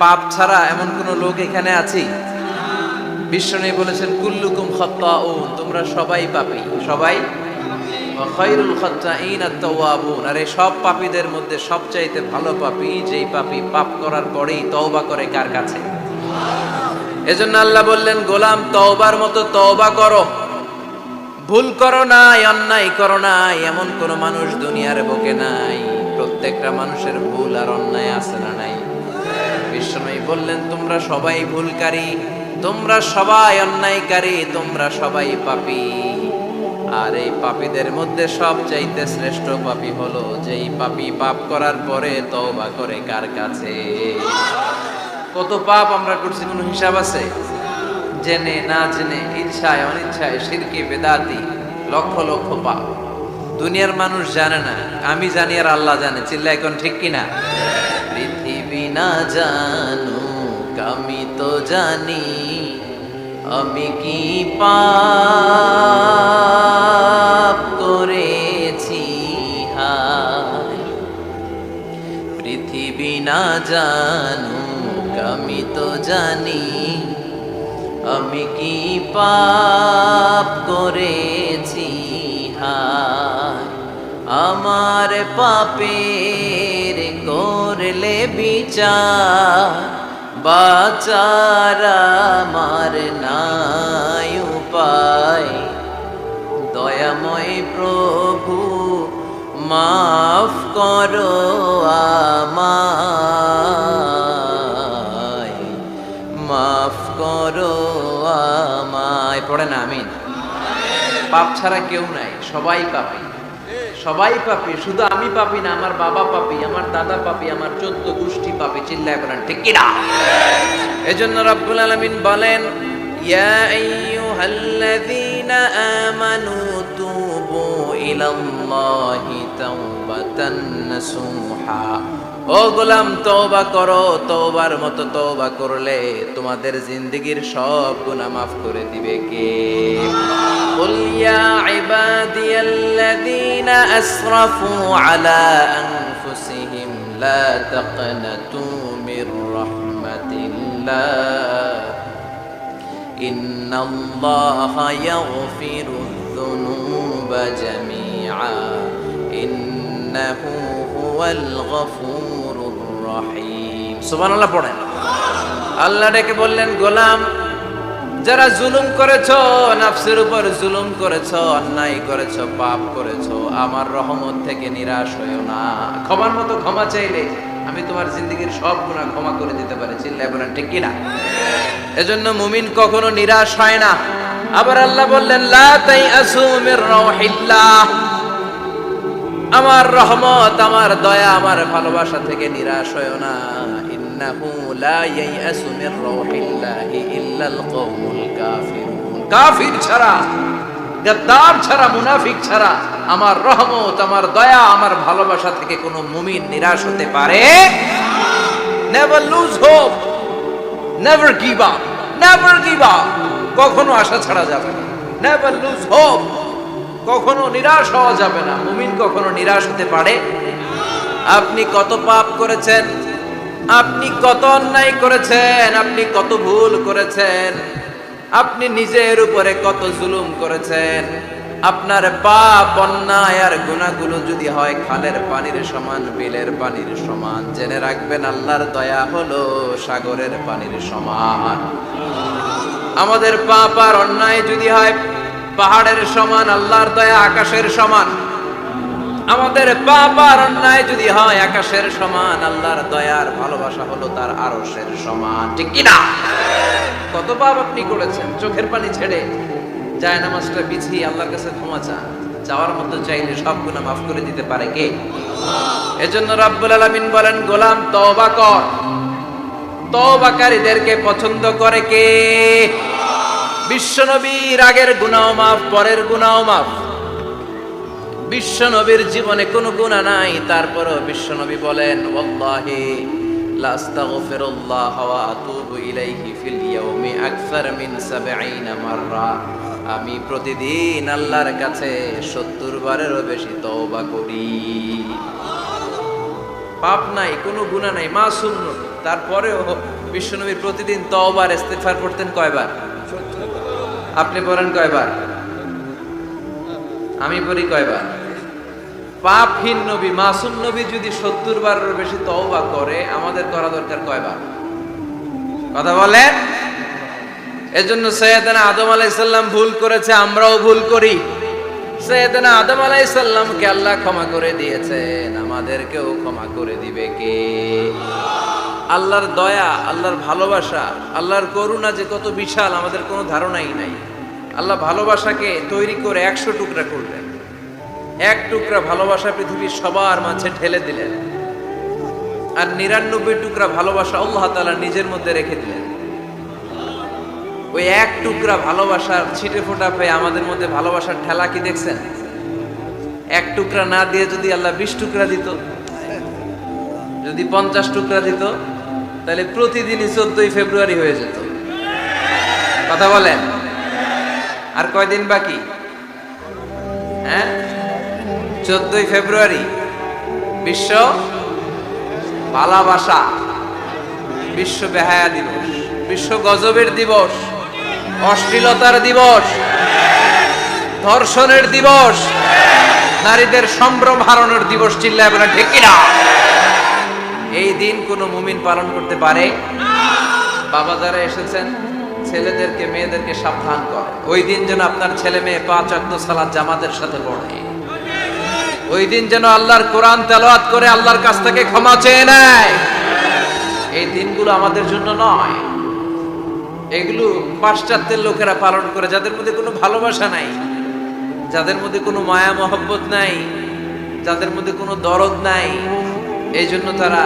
পাপ ছাড়া এমন কোন লোক এখানে আছি? বিশ্বনবী বলেছেন কুল্লুকুম খাত্তাউন, তোমরা সবাই পাপী, সবাই। ওয়া খায়রুল খাত্তাইন আত-তাওয়াবুন, আর এই সব পাপীদের মধ্যে সবচাইতে ভালো পাপী যেই পাপী পাপ করার পরেই তওবা করে। কার কাছে? এজন্য আল্লাহ বললেন, গোলাম তওবার মতো তওবা করো। ভুল করো নাই, অন্যায় করো নাই, এমন কোন মানুষ দুনিয়ার বুকে নাই। প্রত্যেকটা মানুষের ভুল আর অন্যায় আছে না নাই? বিশ্বনবী বললেন, তোমরা সবাই ভুলকারী, তোমরা সবাই অন্যায়কারী, তোমরা সবাই পাপী। আর এই পাপীদের মধ্যে সবচাইতে শ্রেষ্ঠ পাপী হলো যেই পাপী পাপ করার পরে তওবা করে। কার কাছে? কত পাপ আমরা করছি, কোনো হিসাব আছে? জেনে না জেনে, ইচ্ছায় অনিচ্ছায়, শিরকে বেদাতি, লক্ষ লক্ষ পাপ। দুনিয়ার মানুষ জানে না, আমি জানি আর আল্লাহ জানে। চিল্লা এখন ঠিক কিনা? পৃথিবী না জানুক আমি তো জানি, আমি কি পাপ করেছি হায়। পৃথিবী না জানুক আমি তো জানি, আমি কি পাপ করেছি হায়। আমার পাপের করলে বিচার, বাঁচার আমার নাই উপায়। দয়াময় প্রভু মাফ করো আমায়, মাফ করো আমায়। পড়ে না আমিন? পাপ ছাড়া কেউ নাই, সবাই পাপী, সবাই পাপী। শুধু আমি পাপী না, আমার বাবা পাপী, আমার দাদা পাপী, আমার 14 গোষ্ঠী পাপী। চিল্লায় বলেন ঠিক কিনা? এজন্য রব্বুল আলামিন বলেন, ইয়া আইয়ুহাল্লাযীনা আমানু তুবু ইলাল্লাহি তাওবাতান নাসুহা। ও গোলাম, তওবা করো। তওবার মতো তওবা করলে তোমাদের জিন্দেগীর সব গুনাহ মাফ করে দিবে কে? কুল ইয়া ইবাদিয়াল্লাযীনা আসরাফু আলা আনফুসিহিম লা তাকনাতু মির রাহমাতিল্লাহ ইন্নাল্লাহা ইয়াগফিরুয যুনুবা জামিআ ইন্নাহু হুয়াল গফুরুর রহিম। সুবহানাল্লাহ পড়েন। আল্লাহ ডেকে বললেন, গোলাম যারা জুলুম করেছো, নফসের উপর জুলুম করেছো, অন্যায় করেছো, পাপ করেছো, আমার রহমত থেকে নিরাশ হইও না। ক্ষমার মতো ক্ষমা চাইলে আমি তোমার জিন্দেগীর সব গুনাহ ক্ষমা করে দিতে পারি। চিল্লায় বলেন ঠিক কিনা? এজন্য মুমিন কখনো নিরাশ হয় না। আবার আল্লাহ বললেন, লা তাইআসু মির রাউহিল্লাহ, আমার রহমত, আমার দয়া, আমার ভালোবাসা থেকে নিরাশ হয়ো না। ইন্নাহু লা ইয়াইআসু মির রাউহিল্লাহি ইল্লাল কওমুল কাফিরুন। কাফির ছাড়া, গাদ্দার ছাড়া, মুনাফিক ছাড়া আমার রহমত, আমার দয়া, আমার ভালোবাসা থেকে কোনো মুমিন নিরাশ হতে পারে? Never lose hope, never give up, never give up. কখনো আশা ছাড়া যাবে না। নেভার লুজ হোপ, কখনো নিরাশ হওয়া যাবে না। মুমিন কখনো নিরাশ হতে পারে? আপনি কত পাপ করেছেন, আপনি কত অন্যায় করেছেন, আপনি কত ভুল করেছেন, আপনি নিজের উপরে কত জুলুম করেছেন। আপনার পাপ, অন্যায় আর গুনাহগুলো যদি হয় খালের পানির সমান, বিলের পানির সমান, জেনে রাখবেন আল্লাহর দয়া হলো সাগরের পানির সমান। আমাদের পাপ আর অন্যায় যদি হয় পাহাড়ের সমান, আল্লাহর দয়া আকাশের সমান। আমাদের পাপ আর অন্যায় যদি হয় আকাশের সমান, আল্লাহর দয়ার ভালোবাসা হলো তার আরশের সমান। ঠিক কিনা? কত পাপ আপনি করেছেন, চোখের পানি ছেড়ে জায়নামাজটা বিছিয়ে আল্লাহর কাছে ক্ষমা চান। চাওয়ার মতো চাইলে সব গুনাহ মাফ করে দিতে পারে কে? এজন্য রব্বুল আলামিন বলেন, গোলাম তওবা কর। তওবাকারীদেরকে পছন্দ করে কে? বিশ্বনবীর আগের গুনাহ মাফ, পরের গুনাহ মাফ। বিশ্বনবীর জীবনে কোনো গুনাহ নাই, তারপরও বিশ্বনবী বলেন, ওয়াল্লাহি লা আস্তাগফিরুল্লাহ ওয়া আতুবু ইলাইহি ফিল ইয়াউমি আকসার মিন ৭০ মাররা। আমি প্রতিদিন আল্লাহর কাছে ৭০ বারেরও বেশি তওবা করি। পাপ নাই, কোনো গুনাহ নাই, মাসুম নবী। তারপরেও বিশ্বনবী প্রতিদিন তওবা আর ইস্তিগফার করতেন কয়বার? আপনি পড়েন কয়বার? আমি পড়ি কয়বার? পাপহীন নবী, মাসুম নবী যদি 70 বারের বেশি তওবা করে, আমাদের করা দরকার কয়বার? কথা বলেন। এজন্য সাইয়েদনা আদম আলাইহিস সালাম ভুল করেছে, আমরাও ভুল করি। সাইয়েদনা আদম আলাইহিস সালামকে আল্লাহ ক্ষমা করে দিয়েছেন, আমাদেরকেও ক্ষমা করে দিবে কে? আল্লাহর দয়া, আল্লাহর ভালোবাসা, আল্লাহর করুণা যে কত বিশাল আমাদের কোনো ধারণাই নাই। আল্লাহ ভালোবাসাকে তৈরি করে 100 টুকরা করলেন। এক টুকরা ভালোবাসা পৃথিবীর সবার মাঝে ঢেলে দিলেন, আর 99 টুকরা ভালোবাসা আল্লাহ তাআলা নিজের মধ্যে রেখে দিলেন। ওই এক টুকরা ভালোবাসার ছিটে ফোঁটা পেয়ে আমাদের মধ্যে ভালোবাসার ঠেলা কি দেখছেন? এক টুকরা না দিয়ে যদি আল্লাহ 20 টুকরা দিত, যদি 50 টুকরা দিত, তাহলে প্রতিদিনই 14 ফেব্রুয়ারি হয়ে যেত। কথা বলেন। আর কয়দিন বাকি? হ্যাঁ, 14 ফেব্রুয়ারি বিশ্ব ভালোবাসা, বিশ্ব বেহায়া দিবস, বিশ্ব গজবের দিবস, অশ্লীলতার দিবস, ধর্ষণের দিবস, নারীদের সম্ভ্রম হারানোর দিবস। চিল্লায় বলে ঠিক কিনা? এই দিন কোনো মুমিন পালন করতে পারে? বাবা যারা এসেছেন, ছেলেদেরকে মেয়েদেরকে সাবধান করে, ওই দিন যেন আপনার ছেলে মেয়ে 5 ওয়াক্ত সালাত জামাতের সাথে পড়ে। ওই দিন যেন আল্লাহর কোরআন তেলাওয়াত করে আল্লাহর কাছ থেকে ক্ষমা চেয়ে নেয়। এই দিনগুলো আমাদের জন্য নয়, এগুলো পাশ্চাত্যের লোকেরা পালন করে, যাদের মধ্যে কোনো ভালোবাসা নাই, যাদের মধ্যে কোনো মায়া মহব্বত নাই, যাদের মধ্যে কোনো দরদ নাই। এই জন্য তারা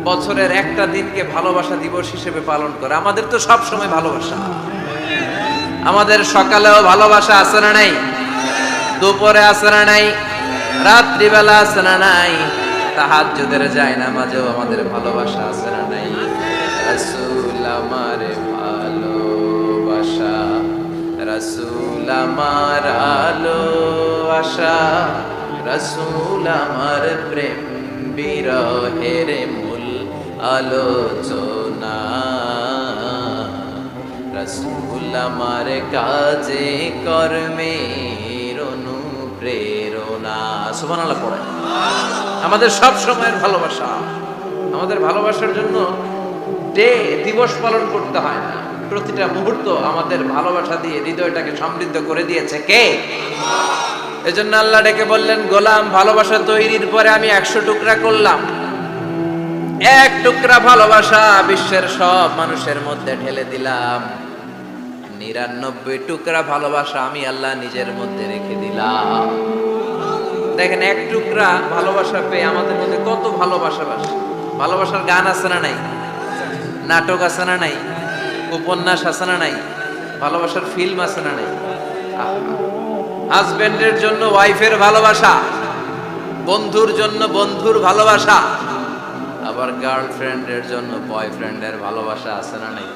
বছরের একটা দিনকে ভালোবাসা দিবস হিসেবে পালন করে। আমাদের তো সব সময় ভালোবাসা, আমাদের সকালেও ভালোবাসা আছে না নাই? দুপুরে আছে না নাই? রাত্রিবেলা আছে না নাই? তাহাজ্জুদের যায় নামাজেও আমাদের ভালোবাসা আছে না নাই? রাসূল আমার ভালোবাসা, রাসূল আমার আলো আশা, রাসূল আমার প্রেম বিরহের মূল আলোচনা, রাসূল আমার কাজে কর্মের অনুপ্রেরণা। সুবহানাল্লাহ পড়ে। আমাদের সব সময়ের ভালোবাসা, আমাদের ভালোবাসার জন্য দিবস পালন করতে হয় না, প্রতিটা মুহূর্ত আমাদের ভালোবাসা দিয়ে হৃদয়টাকে সমৃদ্ধ করে দিয়েছে কে? এজন্য আল্লাহ ডেকে বললেন, গোলাম ভালোবাসা তৈরির পরে আমি 100 টুকরা করলাম। এক টুকরা ভালোবাসা বিশ্বের সব মানুষের মধ্যে ঢেলে দিলাম। 99 টুকরা ভালোবাসা আমি আল্লাহ নিজের মধ্যে রেখে দিলাম। দেখেন, এক টুকরা ভালোবাসা পেয়ে আমাদের মধ্যে কত ভালোবাসা। ভালোবাসার গান আছে না নাই? নাটক আছে না নাই? উপন্যাস আছে না নাই? ভালোবাসার ফিল্ম আছে না নাই? হাজবেন্ডের জন্য ওয়াইফের ভালোবাসা, বন্ধুর জন্য বন্ধুর ভালোবাসা, আবার গার্লফ্রেন্ডের জন্য বয়ফ্রেন্ডের ভালোবাসা আছে না নাই?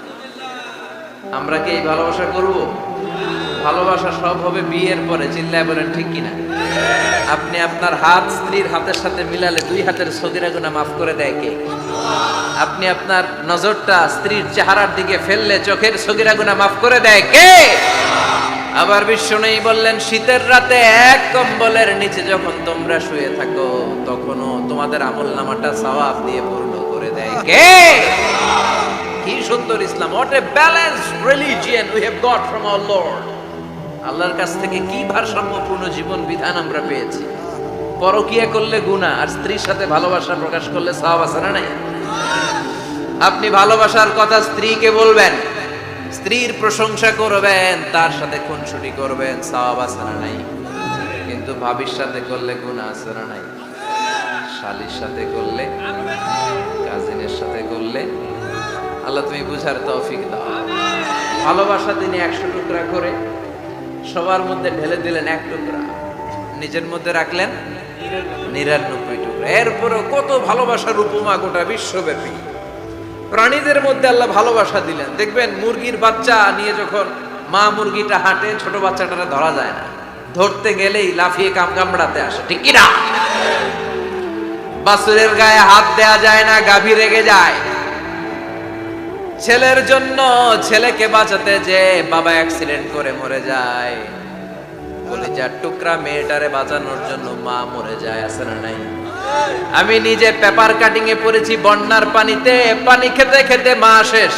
আমরা কি এই ভালোবাসা করব? ভালোবাসা সব হবে বিয়ের পরে। চিল্লায় বলেন ঠিক কিনা? আপনি আপনার হাত স্ত্রীর হাতের সাথে মিলালে 2 হাতের সগীরা গুনাহ মাফ করে দেয় কে? আপনি আপনার নজরটা স্ত্রীর চেহারার দিকে ফেললে চোখের সগীরা গুনাহ মাফ করে দেয় কে? আবার বিশ্বনবী বললেন, শীতের রাতে এক কম্বলের নিচে যখন তোমরা শুয়ে থাকো, তখনও তোমাদের আমলনামাটা সওয়াব দিয়ে পূর্ণ করে দেয় কে? কি সুন্দর ইসলাম! What a balanced religion we have got from our Lord. আল্লাহর কাছ থেকে কি ভারসাম্যপূর্ণ জীবন বিধান আমরা পেয়েছি। পরকিয়া করলে গুনাহ, আর স্ত্রীর সাথে ভালোবাসা প্রকাশ করলে সওয়াব আছে না নাই? আপনি ভালোবাসার কথা স্ত্রীকে বলবেন, স্ত্রীর প্রশংসা করবেন, তার সাথে খুনসুটি করবেন, সওয়াব আছে না নাই? কিন্তু ভাবির সাথে করলে গুনাহ আছে না নাই? শালীর সাথে করলে, কাজিনের সাথে করলে। আল্লাহ তুমি বুঝার তৌফিক দাও। ভালোবাসা তিনি 100 টুকরা করে সবার মধ্যে ঢেলে দিলেন, 1 টুকরা নিজের মধ্যে রাখলেন 99 টুকরা। এরপরও কত ভালোবাসার উপমা গোটা বিশ্বব্যাপী। প্রাণীদের মধ্যে আল্লাহ ভালোবাসা দিলেন। দেখবেন মুরগির বাচ্চা নিয়ে যখন মা মুরগিটা হাঁটে, ছোট বাচ্চাটারে ধরা যায় না, ধরতে গেলেই লাফিয়ে কামড়াতে আসে, ঠিক কিনা? বাছুরের গায়ে হাত দেয়া যায় না, গাভী রেগে যায়। ছেলের জন্য ছেলেকে বাঁচাতে যে বাবা অ্যাক্সিডেন্ট করে মরে যায়, কলিজার টুকরা মেয়েটারে বাঁচানোর জন্য মা মরে যায়, আছে না নাই? আমি নিজে পেপার কাটিং এ পড়েছি, বন্যার পানিতে পানি খেতে খেতে মা শেষ।